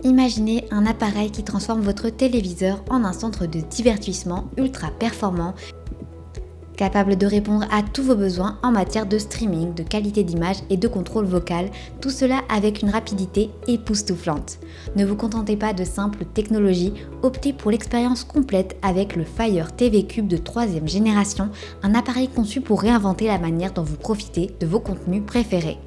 Imaginez un appareil qui transforme votre téléviseur en un centre de divertissement ultra performant, capable de répondre à tous vos besoins en matière de streaming, de qualité d'image et de contrôle vocal, tout cela avec une rapidité époustouflante. Ne vous contentez pas de simples technologies, optez pour l'expérience complète avec le Fire TV Cube de 3e génération, un appareil conçu pour réinventer la manière dont vous profitez de vos contenus préférés.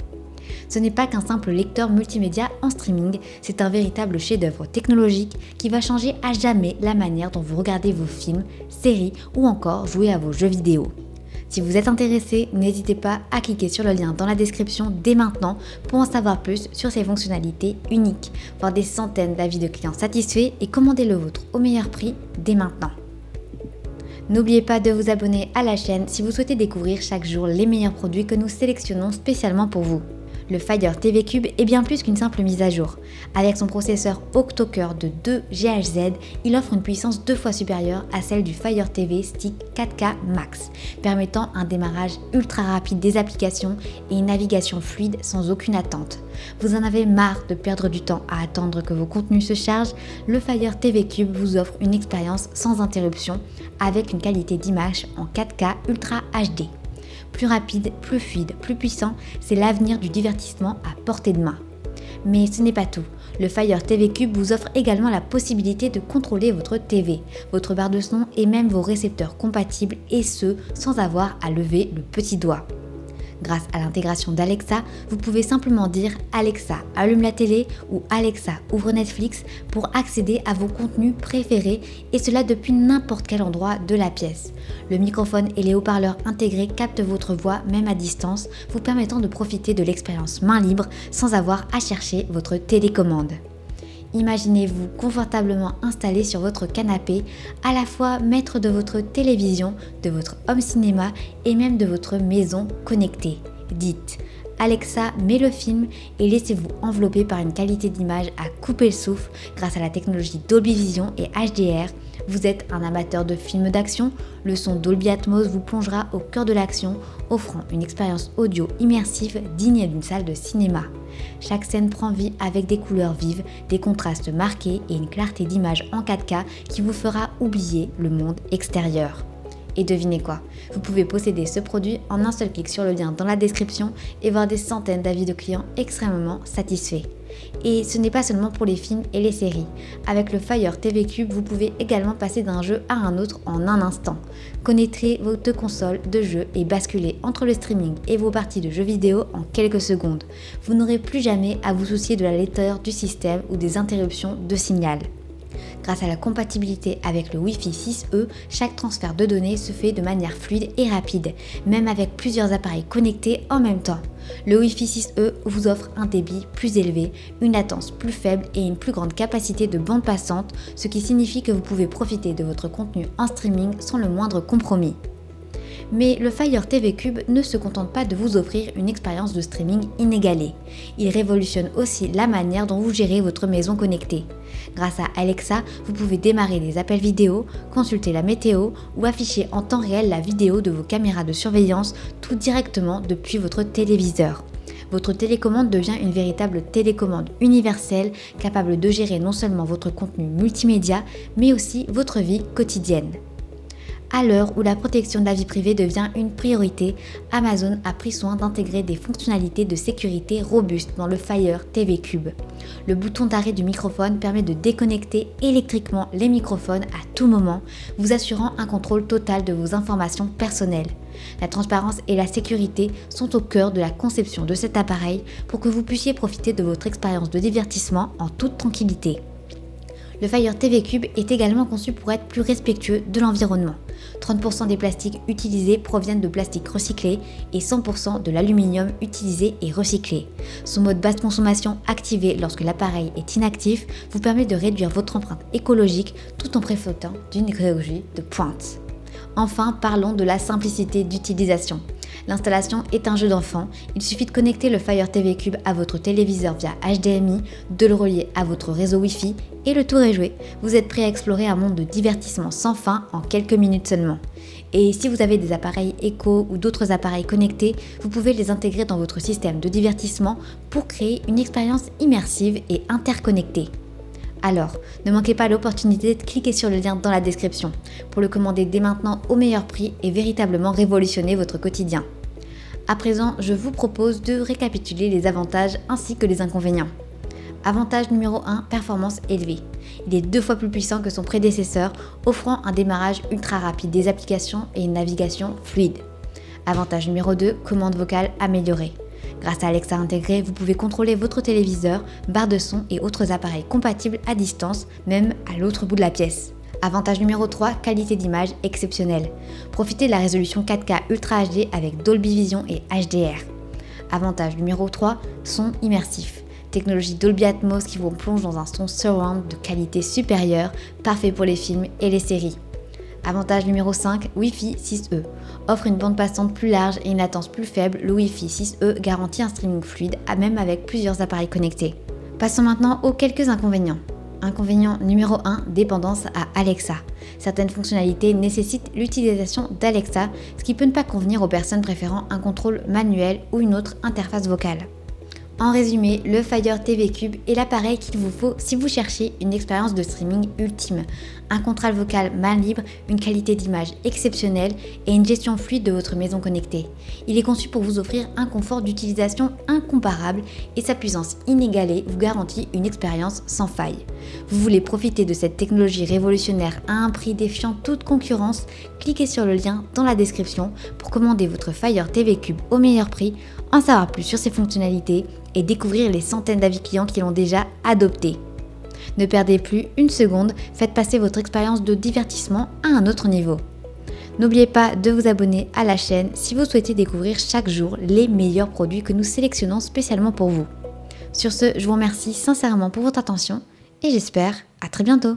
Ce n'est pas qu'un simple lecteur multimédia en streaming, c'est un véritable chef-d'œuvre technologique qui va changer à jamais la manière dont vous regardez vos films, séries ou encore jouez à vos jeux vidéo. Si vous êtes intéressé, n'hésitez pas à cliquer sur le lien dans la description dès maintenant pour en savoir plus sur ces fonctionnalités uniques, voir des centaines d'avis de clients satisfaits et commander le vôtre au meilleur prix dès maintenant. N'oubliez pas de vous abonner à la chaîne si vous souhaitez découvrir chaque jour les meilleurs produits que nous sélectionnons spécialement pour vous. Le Fire TV Cube est bien plus qu'une simple mise à jour. Avec son processeur octo-cœur de 2 GHz, il offre une puissance 2 fois supérieure à celle du Fire TV Stick 4K Max, permettant un démarrage ultra rapide des applications et une navigation fluide sans aucune attente. Vous en avez marre de perdre du temps à attendre que vos contenus se chargent? Le Fire TV Cube vous offre une expérience sans interruption avec une qualité d'image en 4K Ultra HD. Plus rapide, plus fluide, plus puissant, c'est l'avenir du divertissement à portée de main. Mais ce n'est pas tout. Le Fire TV Cube vous offre également la possibilité de contrôler votre TV, votre barre de son et même vos récepteurs compatibles, et ce, sans avoir à lever le petit doigt. Grâce à l'intégration d'Alexa, vous pouvez simplement dire « Alexa, allume la télé » ou « Alexa, ouvre Netflix » pour accéder à vos contenus préférés, et cela depuis n'importe quel endroit de la pièce. Le microphone et les haut-parleurs intégrés captent votre voix même à distance, vous permettant de profiter de l'expérience main libre sans avoir à chercher votre télécommande. Imaginez-vous confortablement installé sur votre canapé, à la fois maître de votre télévision, de votre home cinéma et même de votre maison connectée. Dites « Alexa, mets le film » et laissez-vous envelopper par une qualité d'image à couper le souffle grâce à la technologie Dolby Vision et HDR. Vous êtes un amateur de films d'action? Le son Dolby Atmos vous plongera au cœur de l'action, offrant une expérience audio immersive digne d'une salle de cinéma. Chaque scène prend vie avec des couleurs vives, des contrastes marqués et une clarté d'image en 4K qui vous fera oublier le monde extérieur. Et devinez quoi? Vous pouvez posséder ce produit en un seul clic sur le lien dans la description et voir des centaines d'avis de clients extrêmement satisfaits. Et ce n'est pas seulement pour les films et les séries. Avec le Fire TV Cube, vous pouvez également passer d'un jeu à un autre en un instant. Connectez vos 2 consoles de jeux et basculez entre le streaming et vos parties de jeux vidéo en quelques secondes. Vous n'aurez plus jamais à vous soucier de la lenteur du système ou des interruptions de signal. Grâce à la compatibilité avec le Wi-Fi 6E, chaque transfert de données se fait de manière fluide et rapide, même avec plusieurs appareils connectés en même temps. Le Wi-Fi 6E vous offre un débit plus élevé, une latence plus faible et une plus grande capacité de bande passante, ce qui signifie que vous pouvez profiter de votre contenu en streaming sans le moindre compromis. Mais le Fire TV Cube ne se contente pas de vous offrir une expérience de streaming inégalée. Il révolutionne aussi la manière dont vous gérez votre maison connectée. Grâce à Alexa, vous pouvez démarrer des appels vidéo, consulter la météo ou afficher en temps réel la vidéo de vos caméras de surveillance, tout directement depuis votre téléviseur. Votre télécommande devient une véritable télécommande universelle, capable de gérer non seulement votre contenu multimédia, mais aussi votre vie quotidienne. À l'heure où la protection de la vie privée devient une priorité, Amazon a pris soin d'intégrer des fonctionnalités de sécurité robustes dans le Fire TV Cube. Le bouton d'arrêt du microphone permet de déconnecter électriquement les microphones à tout moment, vous assurant un contrôle total de vos informations personnelles. La transparence et la sécurité sont au cœur de la conception de cet appareil pour que vous puissiez profiter de votre expérience de divertissement en toute tranquillité. Le Fire TV Cube est également conçu pour être plus respectueux de l'environnement. 30% des plastiques utilisés proviennent de plastiques recyclés et 100% de l'aluminium utilisé est recyclé. Son mode basse consommation activé lorsque l'appareil est inactif vous permet de réduire votre empreinte écologique tout en profitant d'une écologie de pointe. Enfin, parlons de la simplicité d'utilisation. L'installation est un jeu d'enfant, il suffit de connecter le Fire TV Cube à votre téléviseur via HDMI, de le relier à votre réseau Wi-Fi et le tour est joué. Vous êtes prêt à explorer un monde de divertissement sans fin en quelques minutes seulement. Et si vous avez des appareils Echo ou d'autres appareils connectés, vous pouvez les intégrer dans votre système de divertissement pour créer une expérience immersive et interconnectée. Alors, ne manquez pas l'opportunité de cliquer sur le lien dans la description pour le commander dès maintenant au meilleur prix et véritablement révolutionner votre quotidien. À présent, je vous propose de récapituler les avantages ainsi que les inconvénients. Avantage numéro 1, performance élevée. Il est 2 fois plus puissant que son prédécesseur, offrant un démarrage ultra rapide des applications et une navigation fluide. Avantage numéro 2, commande vocale améliorée. Grâce à Alexa intégré, vous pouvez contrôler votre téléviseur, barre de son et autres appareils compatibles à distance, même à l'autre bout de la pièce. Avantage numéro 3, qualité d'image exceptionnelle. Profitez de la résolution 4K Ultra HD avec Dolby Vision et HDR. Avantage numéro 3, son immersif. Technologie Dolby Atmos qui vous plonge dans un son surround de qualité supérieure, parfait pour les films et les séries. Avantage numéro 5, Wi-Fi 6E. Offre une bande passante plus large et une latence plus faible, le Wi-Fi 6E garantit un streaming fluide, même avec plusieurs appareils connectés. Passons maintenant aux quelques inconvénients. Inconvénient numéro 1, dépendance à Alexa. Certaines fonctionnalités nécessitent l'utilisation d'Alexa, ce qui peut ne pas convenir aux personnes préférant un contrôle manuel ou une autre interface vocale. En résumé, le Fire TV Cube est l'appareil qu'il vous faut si vous cherchez une expérience de streaming ultime, un contrôle vocal main libre, une qualité d'image exceptionnelle et une gestion fluide de votre maison connectée. Il est conçu pour vous offrir un confort d'utilisation incomparable et sa puissance inégalée vous garantit une expérience sans faille. Vous voulez profiter de cette technologie révolutionnaire à un prix défiant toute concurrence? Cliquez sur le lien dans la description pour commander votre Fire TV Cube au meilleur prix, en savoir plus sur ses fonctionnalités et découvrir les centaines d'avis clients qui l'ont déjà adopté. Ne perdez plus une seconde, faites passer votre expérience de divertissement à un autre niveau. N'oubliez pas de vous abonner à la chaîne si vous souhaitez découvrir chaque jour les meilleurs produits que nous sélectionnons spécialement pour vous. Sur ce, je vous remercie sincèrement pour votre attention et j'espère à très bientôt.